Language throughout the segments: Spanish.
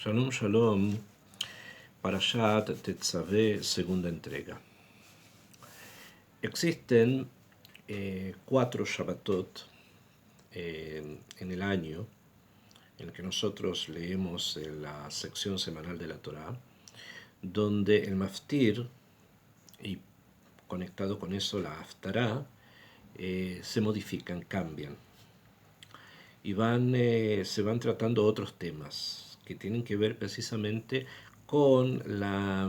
Shalom Shalom, Parashat Tetzaveh, segunda entrega. Existen 4 Shabbatot en el año en que nosotros leemos la sección semanal de la Torá, donde el Maftir y conectado con eso la Haftará se modifican, cambian y se van tratando otros temas que tienen que ver precisamente con la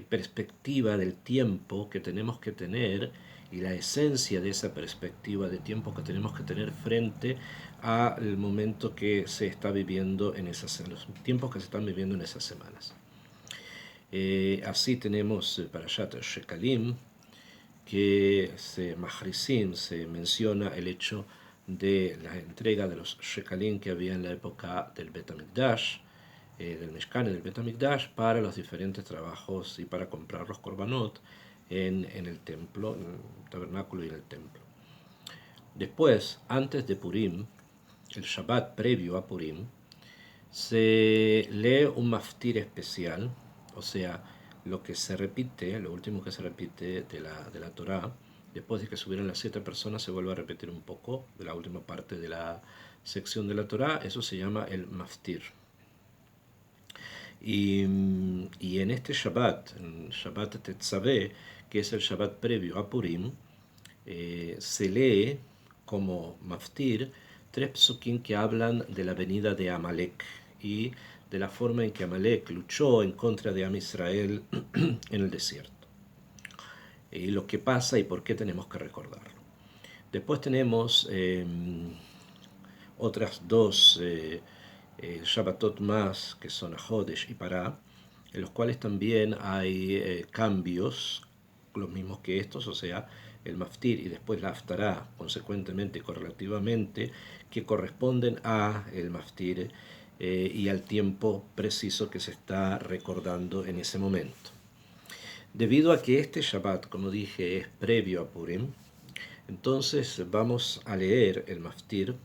perspectiva del tiempo que tenemos que tener y la esencia de esa perspectiva de tiempo que tenemos que tener frente al momento que se está viviendo en los tiempos que se están viviendo en esas semanas. Así tenemos Parashat Shekalim, que se menciona el hecho de la entrega de los shekalim que había en la época del Bet HaMikdash, del Mishkan y del Bet HaMikdash, para los diferentes trabajos y para comprar los korbanot en el templo, en el tabernáculo y en el templo. Después, antes de Purim, el Shabbat previo a Purim, se lee un maftir especial, o sea, lo que se repite, lo último que se repite de la Torá. Después de que subieron las 7 personas, se vuelve a repetir un poco de la última parte de la sección de la Torá. Eso se llama el maftir. Y en este Shabbat, en Shabbat Tetzaveh, que es el Shabbat previo a Purim, se lee como maftir 3 psukim que hablan de la venida de Amalek y de la forma en que Amalek luchó en contra de Am Israel en el desierto. Y lo que pasa y por qué tenemos que recordarlo. Después tenemos otras 2 Shabbatot más, que son Hodesh y Pará, en los cuales también hay cambios, los mismos que estos, o sea, el Maftir y después la Haftará, consecuentemente, correlativamente, que corresponden a el Maftir y al tiempo preciso que se está recordando en ese momento. Debido a que este Shabbat, como dije, es previo a Purim, entonces vamos a leer el Maftir,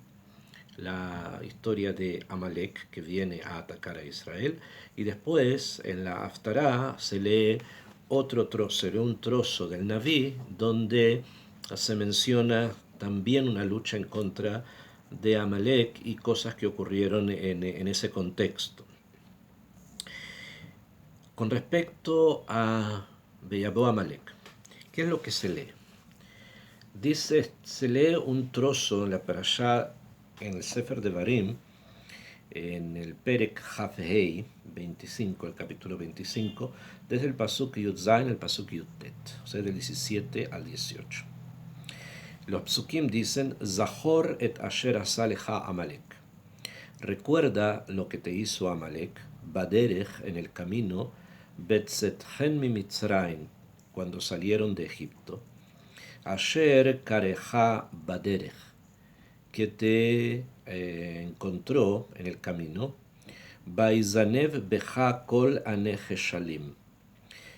la historia de Amalek que viene a atacar a Israel, y después en la Haftará se lee un trozo del Naví donde se menciona también una lucha en contra de Amalek y cosas que ocurrieron en ese contexto. Con respecto a Beyabó Amalek, ¿qué es lo que se lee? Se lee un trozo en la Parashá, en el Sefer Devarim, en el Perek Hafhei 25, el capítulo 25, desde el Pasuk Yud Zayin al Pasuk Yud Tet, o sea, del 17 al 18. Los Psukim dicen: Zahor et asher asa lecha Amalek. Recuerda lo que te hizo Amalek, Baderech, en el camino, Betzetchen mi Mitzrayim, cuando salieron de Egipto, Asher karecha Baderech, que te encontró en el camino, Baizanev beja kol anejeshalim,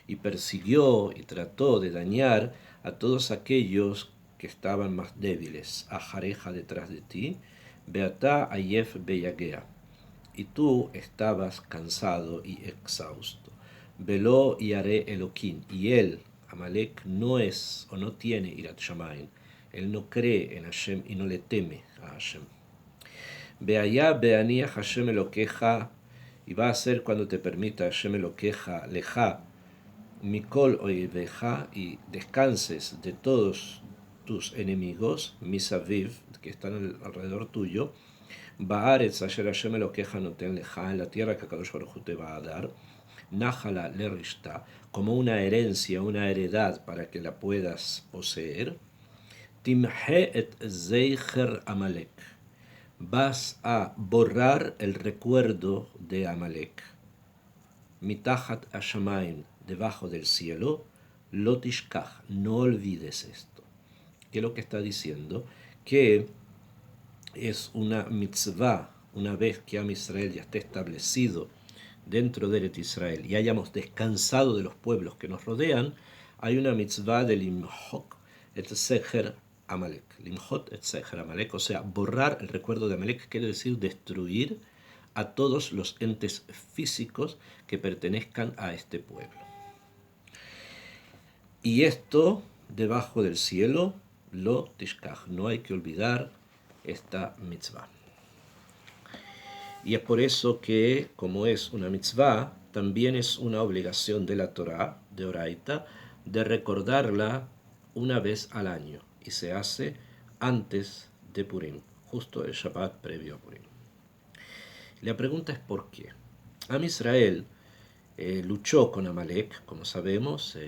y persiguió y trató de dañar a todos aquellos que estaban más débiles, a Jareja detrás de ti, Beatá ayef beyagea, y tú estabas cansado y exhausto. Veló y haré Eloquín, y él, Amalek, no es o no tiene Irat Shamayim, él no cree en Hashem y no le teme a Hashem. Beayá beanía Hashem Eloqueja, y va a ser cuando te permita Hashem Eloqueja, leja, mikol oiveja, y descanses de todos tus enemigos, misaviv, que están alrededor tuyo, baaretz asher Hashem Eloqueja noten leja, en la tierra que Kadosh Baruj Hu te va a dar, Nájala lerishta, como una herencia, una heredad para que la puedas poseer. Timhe et zeicher Amalek, vas a borrar el recuerdo de Amalek. Mitachat Hashamayim, debajo del cielo, lotishkach, no olvides esto. ¿Qué es lo que está diciendo? Que es una mitzvah, una vez que Am Israel ya esté establecido dentro de Eretz Israel y hayamos descansado de los pueblos que nos rodean, hay una mitzvah de limhot et secher Amalek. Limhot et secher Amalek, o sea, borrar el recuerdo de Amalek, quiere decir destruir a todos los entes físicos que pertenezcan a este pueblo. Y esto, debajo del cielo, lo tishkach, no hay que olvidar esta mitzvah. Y es por eso que, como es una mitzvah, también es una obligación de la Torá, de Oraita, de recordarla una vez al año. Y se hace antes de Purim, justo el Shabbat previo a Purim. La pregunta es ¿por qué? Am Israel luchó con Amalek, como sabemos.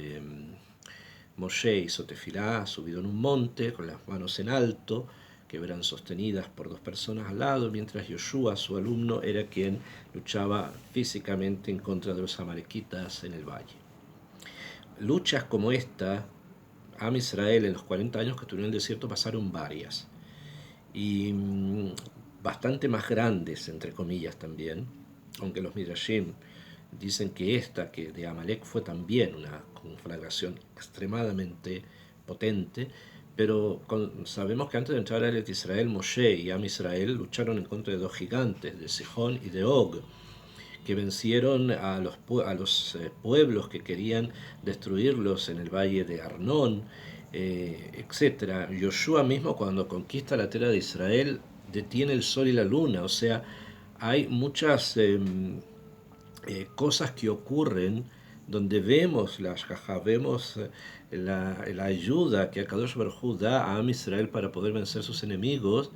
Moshe hizo tefilá, subido en un monte, con las manos en alto, que eran sostenidas por dos personas al lado, mientras Yoshua, su alumno, era quien luchaba físicamente en contra de los amalequitas en el valle. Luchas como esta, Am Israel en los 40 años que estuvieron en el desierto pasaron varias, y bastante más grandes, entre comillas también, aunque los Midrashim dicen que esta, que de Amalek, fue también una conflagración extremadamente potente, pero sabemos que antes de entrar a Eretz Israel, Moshe y Am Israel lucharon en contra de dos gigantes, de Sihón y de Og, que vencieron a los pueblos que querían destruirlos en el valle de Arnón, etc. Yoshua mismo, cuando conquista la tierra de Israel, detiene el sol y la luna. O sea, hay muchas cosas que ocurren donde vemos la ashgaha, vemos la ayuda que Akadosh Baruj Hu da a Am Israel para poder vencer sus enemigos,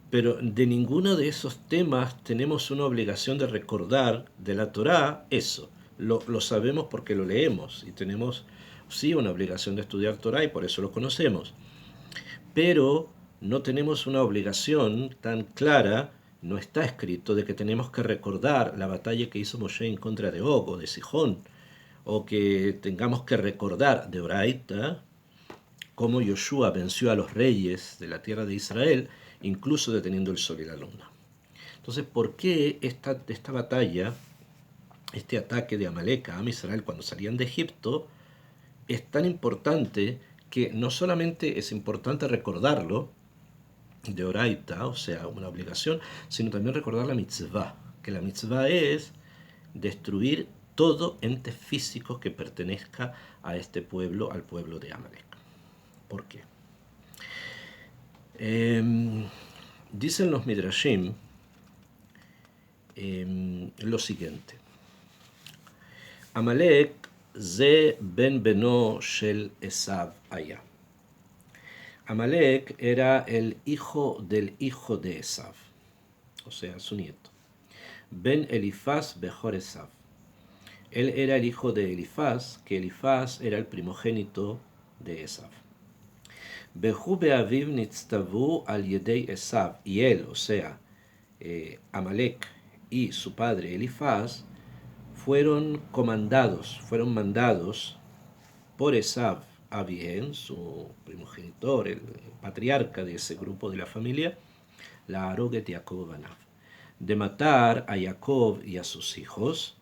pero de ninguno de esos temas tenemos una obligación de recordar de la Torá eso. Lo sabemos porque lo leemos y tenemos sí una obligación de estudiar Torá y por eso lo conocemos. Pero no tenemos una obligación tan clara, no está escrito, de que tenemos que recordar la batalla que hizo Moshe en contra de Og o de Sihón, o que tengamos que recordar de Oraita cómo Yoshua venció a los reyes de la tierra de Israel, incluso deteniendo el sol y la luna. Entonces, ¿por qué esta batalla, este ataque de Amalek a Am Israel cuando salían de Egipto, es tan importante que no solamente es importante recordarlo de Oraita, o sea, una obligación, sino también recordar la mitzvah, que la mitzvah es destruir todo ente físico que pertenezca a este pueblo, al pueblo de Amalek. ¿Por qué? Dicen los Midrashim lo siguiente. Amalek ze ben beno shel Esav aya. Amalek era el hijo del hijo de Esav, o sea, su nieto. Ben Elifaz bejor Esav. Él era el hijo de Elifaz, que Elifaz era el primogénito de Esav. Behu beaviv nitztavu al yedei Esav. Y él, o sea, Amalek y su padre Elifaz, fueron mandados por Esav, Abien, su primogenitor, el patriarca de ese grupo de la familia, la Aroget Yaakov Banav, de matar a Jacob y a sus hijos,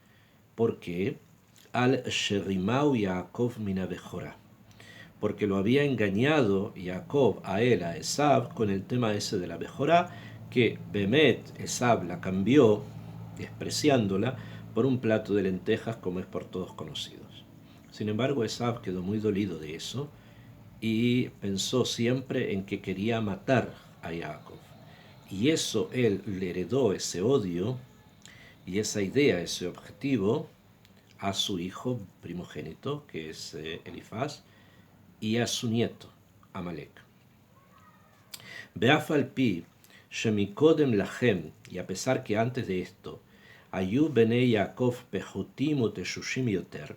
porque al Sherimau Yaakov mina Bejorá, porque lo había engañado Jacob a él, a Esav, con el tema ese de la Bejorá, que Bemet Esav la cambió, despreciándola, por un plato de lentejas, como es por todos conocidos. Sin embargo, Esav quedó muy dolido de eso y pensó siempre en que quería matar a Jacob. Y eso él le heredó, ese odio y esa idea, ese objetivo, a su hijo primogénito, que es Elifaz, y a su nieto, Amalek. Beaf al pi, shemikodem lachem, y a pesar que antes de esto, Ayu benei Yaakov pehutim uteshushim yoter.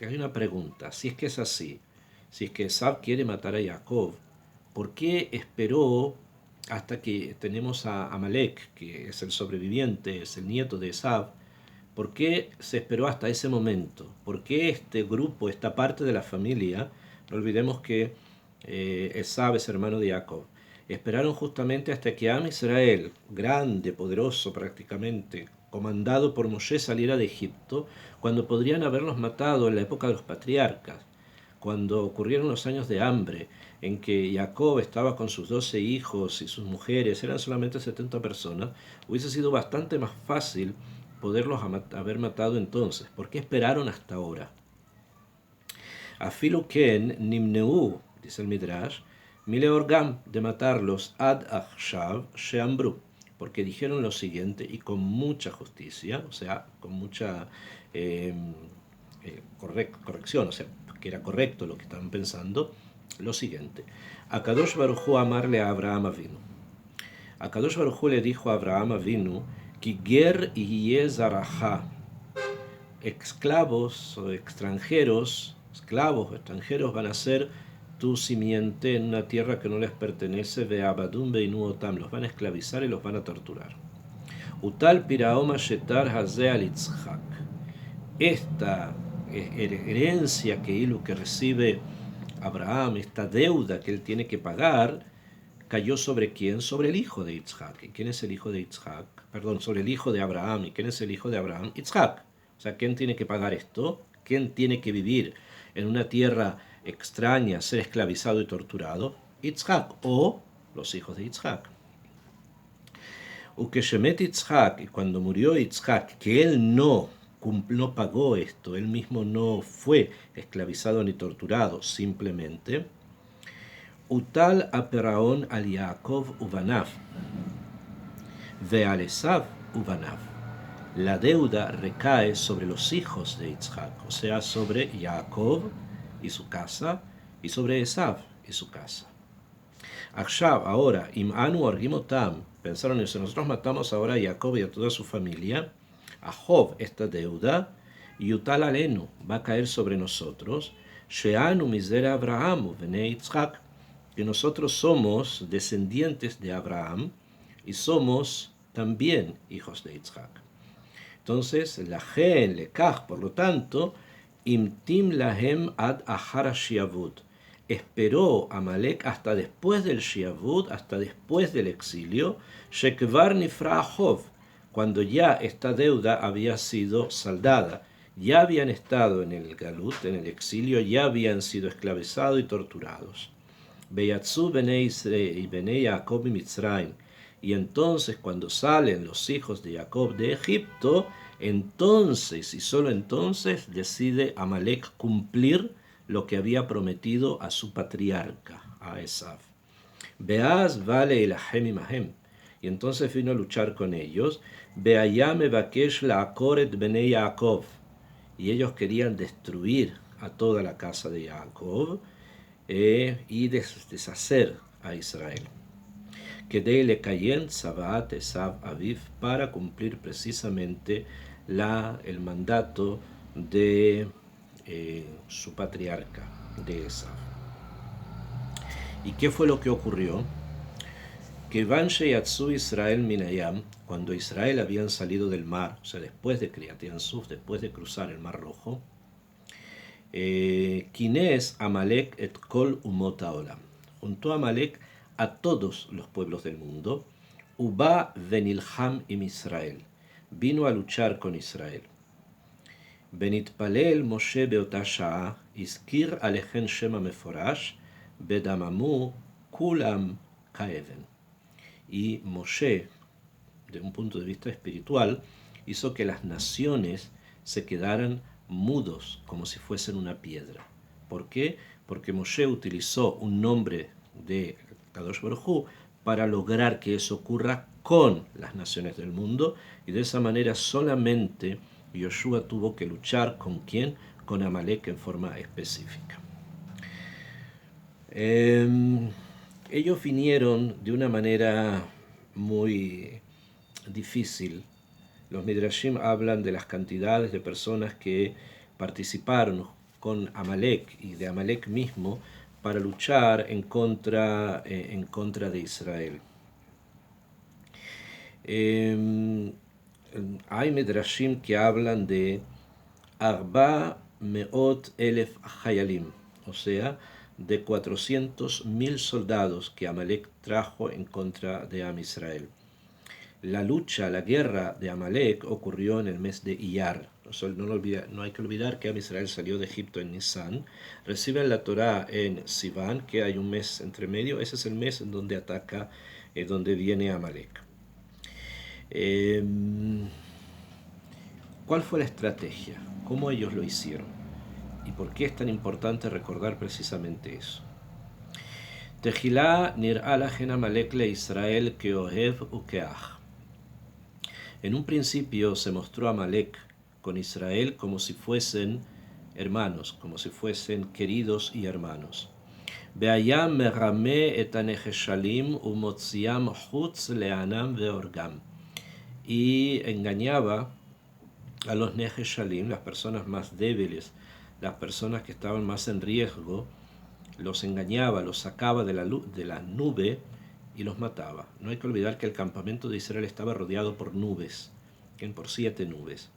Hay una pregunta, si es que es así, si es que Esav quiere matar a Jacob, ¿por qué esperó hasta que tenemos a Amalek, que es el sobreviviente, es el nieto de Esav? ¿Por qué se esperó hasta ese momento? ¿Por qué este grupo, esta parte de la familia, no olvidemos que Esav es hermano de Jacob, esperaron justamente hasta que Am Israel, grande, poderoso prácticamente, comandado por Moshe, saliera de Egipto, cuando podrían haberlos matado en la época de los patriarcas, cuando ocurrieron los años de hambre, en que Jacob estaba con sus 12 hijos y sus mujeres, eran solamente 70 personas, hubiese sido bastante más fácil poderlos haber matado entonces. ¿Por qué esperaron hasta ahora? Afilu ken nimneu, dice el Midrash, mileorgam, de matarlos ad achshav sheambru, porque dijeron lo siguiente, y con mucha justicia, o sea, con mucha corrección, o sea, que era correcto lo que estaban pensando, lo siguiente. Akadosh Baruj Hu amarle a Abraham Avinu. Akadosh Baruj Hu le dijo a Abraham Avinu, Ki ger yeh zaraha, esclavos o extranjeros, van a ser tu simiente en una tierra que no les pertenece, ve'abadum beinu otam, los van a esclavizar y los van a torturar. Utal piraoma shetar hazeh al Yitzhak. Esta herencia que recibe Abraham, esta deuda que él tiene que pagar, cayó sobre quién? Sobre el hijo de Yitzhak. ¿Y quién es el hijo de Yitzhak? Perdón, sobre el hijo de Abraham. ¿Y quién es el hijo de Abraham? Yitzhak. O sea, ¿quién tiene que pagar esto? ¿Quién tiene que vivir en una tierra extraña, ser esclavizado y torturado? Yitzhak, o los hijos de Yitzhak. Ukeshemet Yitzhak, y cuando murió Yitzhak, que él no pagó esto, él mismo no fue esclavizado ni torturado, simplemente, Utal aperaón al Yaakov ubanav, ve al Esav ubanav. La deuda recae sobre los hijos de Yitzhak, o sea, sobre Jacob y su casa, y sobre Esav y su casa. Akshav, ahora, im anu argimotam, pensaron eso, nosotros matamos ahora a Jacob y a toda su familia, a Job esta deuda, y utal alenu, va a caer sobre nosotros, sheanu misera Abraham, bene Yitzhak, que nosotros somos descendientes de Abraham y somos también hijos de Yitzhak. Entonces, la gen, lekach, por lo tanto, imtim lahem ad ahar shiavut. Esperó Amalek hasta después del shiavut, hasta después del exilio, shekvar nifra Jov, cuando ya esta deuda había sido saldada. Ya habían estado en el galut, en el exilio, ya habían sido esclavizados y torturados. Beyatzu bnei Israel y bnei Jacob y Mitzrayim. Y entonces cuando salen los hijos de Jacob de Egipto, entonces y solo entonces decide Amalek cumplir lo que había prometido a su patriarca, a Esav. Beaz vale el ahem imahem. Y entonces vino a luchar con ellos. Beayame bakesh la akoret bnei Jacob. Y ellos querían destruir a toda la casa de Jacob y deshacer a Israel. Que de le cayen Sabat Esav Aviv, para cumplir precisamente el mandato de su patriarca, de Esav. ¿Y qué fue lo que ocurrió? Que Van Sheyatzu Israel Minayam, cuando Israel habían salido del mar, o sea, después de Kriyat Yansuf, después de cruzar el Mar Rojo, Kines Amalek et kol umot haolam, juntó a Amalek a todos los pueblos del mundo, Uba venilham im Israel, vino a luchar con Israel. Benitpalel Moshe beota sha'a, izkir alechen shema meforash, bedamamu kulam kaeven. Y Moshe, de un punto de vista espiritual, hizo que las naciones se quedaran mudos, como si fuesen una piedra. ¿Por qué? Porque Moshe utilizó un nombre de Kadosh Baruj Hu para lograr que eso ocurra con las naciones del mundo, y de esa manera solamente Yoshua tuvo que luchar ¿con quién? Con Amalek en forma específica. Ellos vinieron de una manera muy difícil. Los Midrashim hablan de las cantidades de personas que participaron con Amalek y de Amalek mismo para luchar en contra de Israel. Hay Midrashim que hablan de Arba Meot Elef Hayalim, o sea, de 400.000 soldados que Amalek trajo en contra de Am Israel. La lucha, la guerra de Amalek ocurrió en el mes de Iyar, No hay que olvidar que Am Israel salió de Egipto en Nisan, reciben la Torá en Sivan, que hay un mes entre medio. Ese es el mes en donde ataca, donde viene Amalek. ¿Cuál fue la estrategia? ¿Cómo ellos lo hicieron? ¿Y por qué es tan importante recordar precisamente eso? Tejilá nir'a lahen Amalek le Israel keohev ukeach. En un principio se mostró Amalek con Israel como si fuesen hermanos, como si fuesen queridos y hermanos. Veayam merame et aneheshalim umotziam chutz leanam veorgam. Y engañaba a los Neheshalim, las personas más débiles, las personas que estaban más en riesgo, los engañaba, los sacaba de la nube y los mataba. No hay que olvidar que el campamento de Israel estaba rodeado por nubes, por 7 nubes,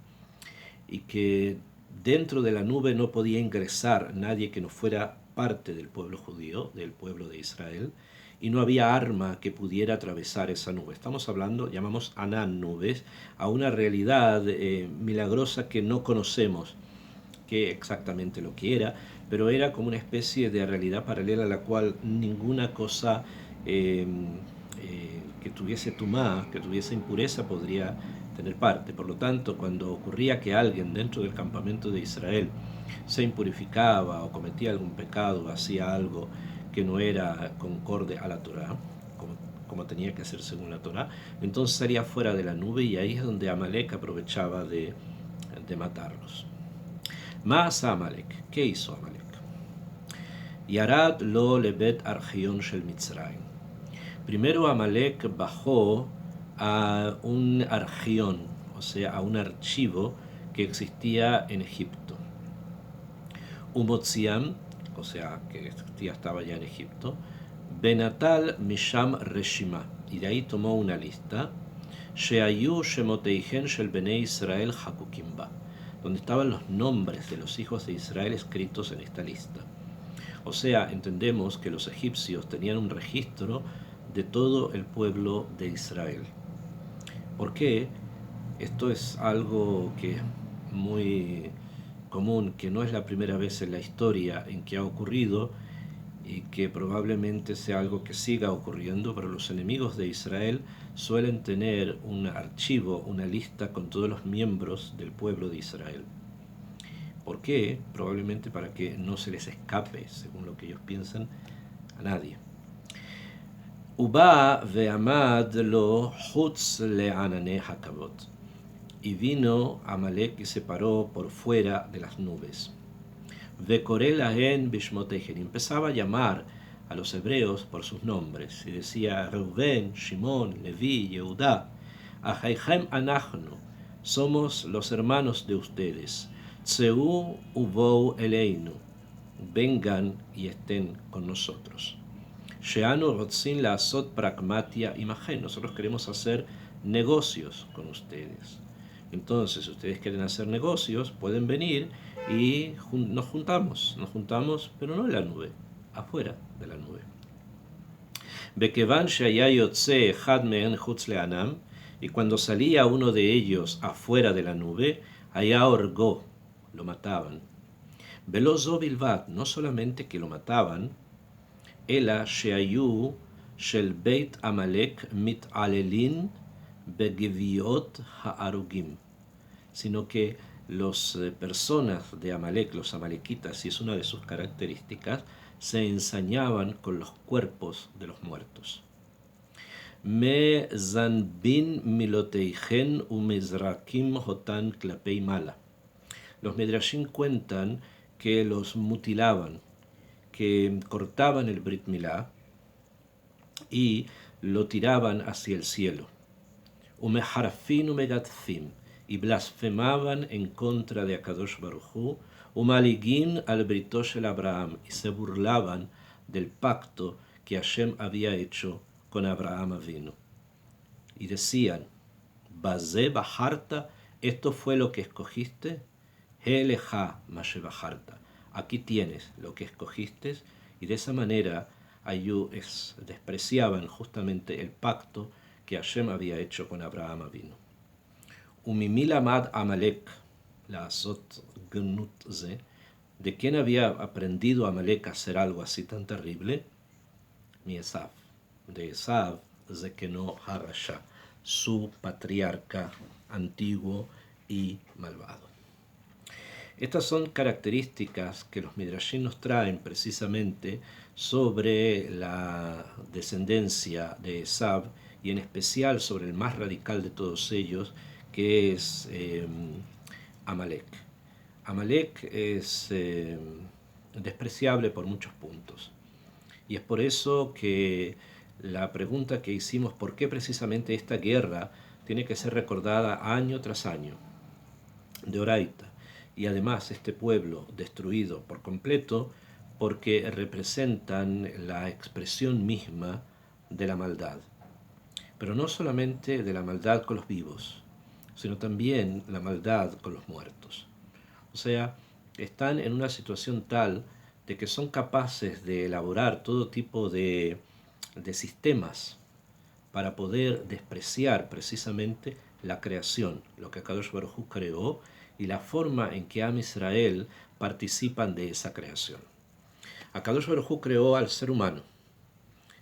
y que dentro de la nube no podía ingresar nadie que no fuera parte del pueblo judío, del pueblo de Israel, y no había arma que pudiera atravesar esa nube. Estamos hablando, llamamos Anán nubes, a una realidad milagrosa que no conocemos qué exactamente lo que era, pero era como una especie de realidad paralela a la cual ninguna cosa que tuviese tumá, que tuviese impureza, podría tener parte. Por lo tanto, cuando ocurría que alguien dentro del campamento de Israel se impurificaba o cometía algún pecado, hacía algo que no era concorde a la Torá, como tenía que hacer según la Torá, entonces salía fuera de la nube, y ahí es donde Amalek aprovechaba de matarlos. Más Amalek, ¿qué hizo Amalek? Yarad lo lebet archion shel Mitzrayim. Primero Amalek bajó a un archión, o sea, a un archivo que existía en Egipto. Umotziam, o sea, que ya estaba ya en Egipto. Benatal Misham Reshima, y de ahí tomó una lista. Sheayu Shemoteihen Shel Bnei Israel Hakukimba, donde estaban los nombres de los hijos de Israel escritos en esta lista. O sea, entendemos que los egipcios tenían un registro de todo el pueblo de Israel. ¿Por qué? Esto es algo que es muy común, que no es la primera vez en la historia en que ha ocurrido, y que probablemente sea algo que siga ocurriendo, pero los enemigos de Israel suelen tener un archivo, una lista con todos los miembros del pueblo de Israel. ¿Por qué? Probablemente para que no se les escape, según lo que ellos piensan, a nadie. Uba ve'amad lo chutz le'ananei hakavot. Y vino Amalek y se paró por fuera de las nubes. Vekoré lahen bishmotehen. Empezaba a llamar a los hebreos por sus nombres. Y decía: Reuben, Shimon, Leví, Yehudá. Ahaichem anachnu. Somos los hermanos de ustedes. Tseu ubou eleinu. Vengan y estén con nosotros. Sheanu rotzin la asot pragmatia imagen. Nosotros queremos hacer negocios con ustedes. Entonces, si ustedes quieren hacer negocios, pueden venir y nos juntamos, pero no en la nube, afuera de la nube. Bekevan shaya yotze echad mehen chutz leanam, y cuando salía uno de ellos afuera de la nube, allá orgó, lo mataban. Velo zo bilvat, no solamente que lo mataban, ela sheayu shel beit Amalek mitalelin begeviot ha'arugim, sino que las personas de Amalek, los amalequitas, y es una de sus características, se ensañaban con los cuerpos de los muertos. Me zanbin miloteichen umezrakim hotan klapei mala. Los Midrashim cuentan que los mutilaban, que cortaban el Brit Milá y lo tiraban hacia el cielo. Umeharfin umegatzim, y blasfemaban en contra de Akadosh Baruj Hu, umaligin al Brito shel Abraham, y se burlaban del pacto que Hashem había hecho con Abraham Avinu. Y decían: Bazé bajarta, esto fue lo que escogiste, Heleja mashe bajarta, aquí tienes lo que escogiste. Y de esa manera despreciaban justamente el pacto que Hashem había hecho con Abraham Avinu. Umimil amad Amalek, la Azot Gnutze, ¿de quién había aprendido Amalek a hacer algo así tan terrible? Mi Esav, de Esav Zekeno Harasha, su patriarca antiguo y malvado. Estas son características que los Midrashim nos traen precisamente sobre la descendencia de Esav y en especial sobre el más radical de todos ellos, que es Amalek. Amalek es despreciable por muchos puntos. Y es por eso que la pregunta que hicimos, ¿por qué precisamente esta guerra tiene que ser recordada año tras año? De Oraita. Y además este pueblo destruido por completo porque representan la expresión misma de la maldad. Pero no solamente de la maldad con los vivos, sino también la maldad con los muertos. O sea, están en una situación tal de que son capaces de elaborar todo tipo de sistemas para poder despreciar precisamente la creación, lo que Akadosh Baruj Hu creó y la forma en que Am Israel participan de esa creación. Akadosh Baruj Hu creó al ser humano.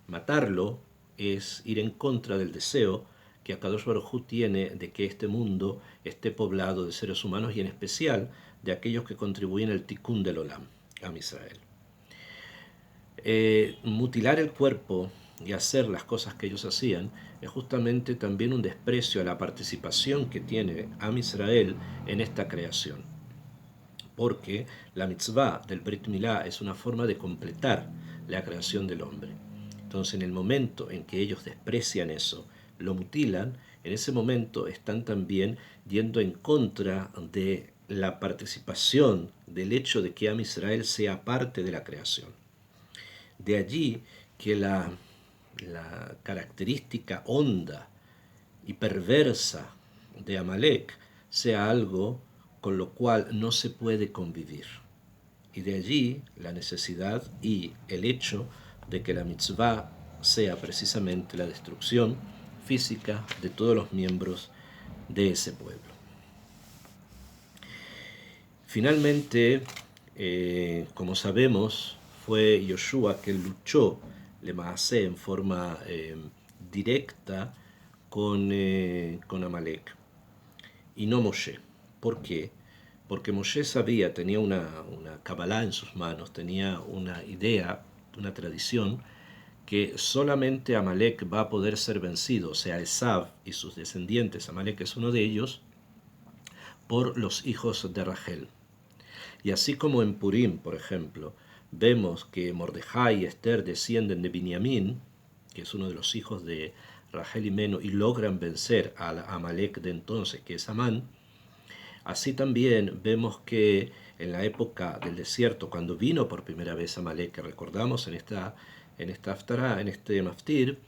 Matarlo es ir en contra del deseo que Akadosh Baruj Hu tiene de que este mundo esté poblado de seres humanos y en especial de aquellos que contribuyen al tikkun del olam, Am Israel. Mutilar el cuerpo y hacer las cosas que ellos hacían es justamente también un desprecio a la participación que tiene Am Israel en esta creación. Porque la mitzvah del Brit Milá es una forma de completar la creación del hombre. Entonces, en el momento en que ellos desprecian eso, lo mutilan, en ese momento están también yendo en contra de la participación del hecho de que Am Israel sea parte de la creación. De allí que la característica honda y perversa de Amalek sea algo con lo cual no se puede convivir. Y de allí la necesidad y el hecho de que la mitzvah sea precisamente la destrucción física de todos los miembros de ese pueblo. Finalmente, como sabemos, fue Yoshua que luchó Lemaasé en forma directa con Amalek y no Moshe. ¿Por qué? Porque Moshe sabía, tenía una Kabbalah en sus manos, tenía una idea, una tradición, que solamente Amalek va a poder ser vencido, o sea, Esav y sus descendientes, Amalek es uno de ellos, por los hijos de Rachel. Y así como en Purim, por ejemplo, vemos que Mordejai y Esther descienden de Binyamin, que es uno de los hijos de Rachel y Meno, y logran vencer a Amalek de entonces, que es Amán. Así también vemos que en la época del desierto, cuando vino por primera vez Amalek, que recordamos en esta Haftará, en este Maftir,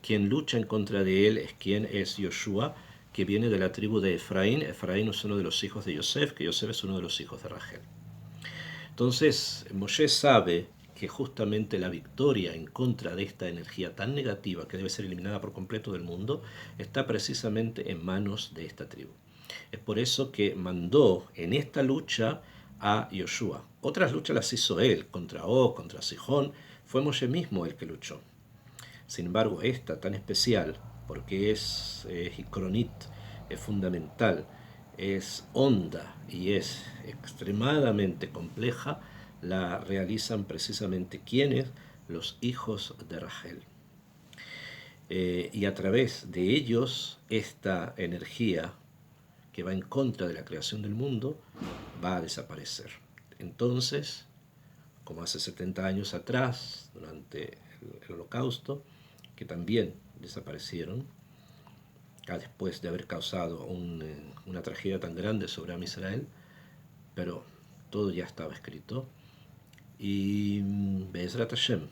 quien lucha en contra de él es quien es Yoshua, que viene de la tribu de Efraín. Efraín es uno de los hijos de Yosef, que Yosef es uno de los hijos de Rachel. Entonces, Moshe sabe que justamente la victoria en contra de esta energía tan negativa que debe ser eliminada por completo del mundo está precisamente en manos de esta tribu. Es por eso que mandó en esta lucha a Yoshua. Otras luchas las hizo él, contra Og, contra Sihón, fue Moshe mismo el que luchó. Sin embargo, esta tan especial, porque es hikronit, es fundamental, es honda y es extremadamente compleja, la realizan precisamente quienes, los hijos de Rachel. Y a través de ellos, esta energía que va en contra de la creación del mundo va a desaparecer. Entonces, como hace 70 años atrás, durante el Holocausto, que también desaparecieron, después de haber causado una tragedia tan grande sobre Am Israel, pero todo ya estaba escrito. Y Be'ezrat Hashem,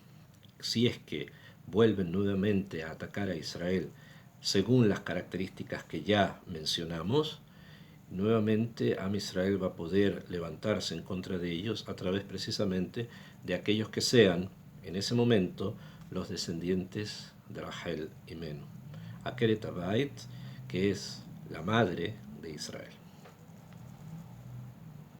si es que vuelven nuevamente a atacar a Israel según las características que ya mencionamos, nuevamente Am Israel va a poder levantarse en contra de ellos a través precisamente de aquellos que sean, en ese momento, los descendientes de Rachel y Meno. Akeret Abayit, que es la madre de Israel.